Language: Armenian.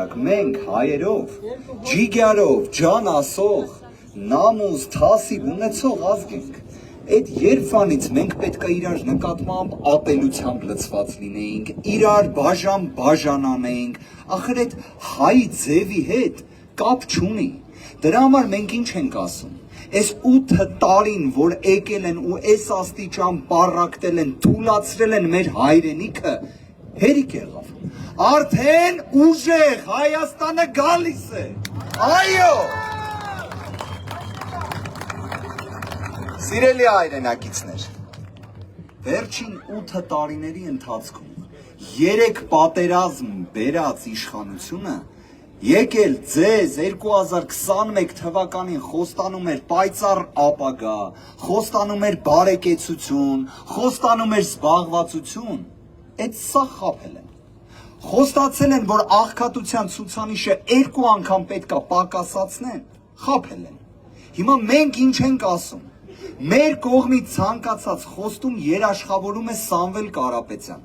տեսակ, մենք հայերով, ջիգարով, ջան ասող, նամուս, թասիբ ունեցող ազգ ենք։ Այդ երբանից մենք պետք է իրար նկատմամբ ապելությամբ լցված լինեինք, իրար բաժան անեինք, ախր այդ հայ ձևի հետ կապ չունի։ Դրա համար մենք ինչ ենք ասում։ Այս 8 տարին, որ եկել են ու այս աստիճան պառակտել են, թուլացրել են մեր հայրենիքը, հերիք եղավ։ Արդեն ուժեղ Հայաստանը գալիս է։ Այո։ Սիրելի հայրենակիցներ, վերջին 8 տարիների ընթացքում 3 պատերազմ բերած իշխանությունը եկել ձեզ 2021 թվականին խոստանում էր պայծառ ապագա, խոստանում էր բարեկեցություն, խոստանում էր զբաղվածություն, այդ սա խաբել են։ Խոստացել են, որ աղքատության ցուցանիշը 2 անգամ պետքա պակասացնեն, խաբել են։ Հիմա մենք ինչ ենք ասում։ Մեր կողմից ցանկացած խոստում երաշխավորում է Սամվել Կարապետյանը։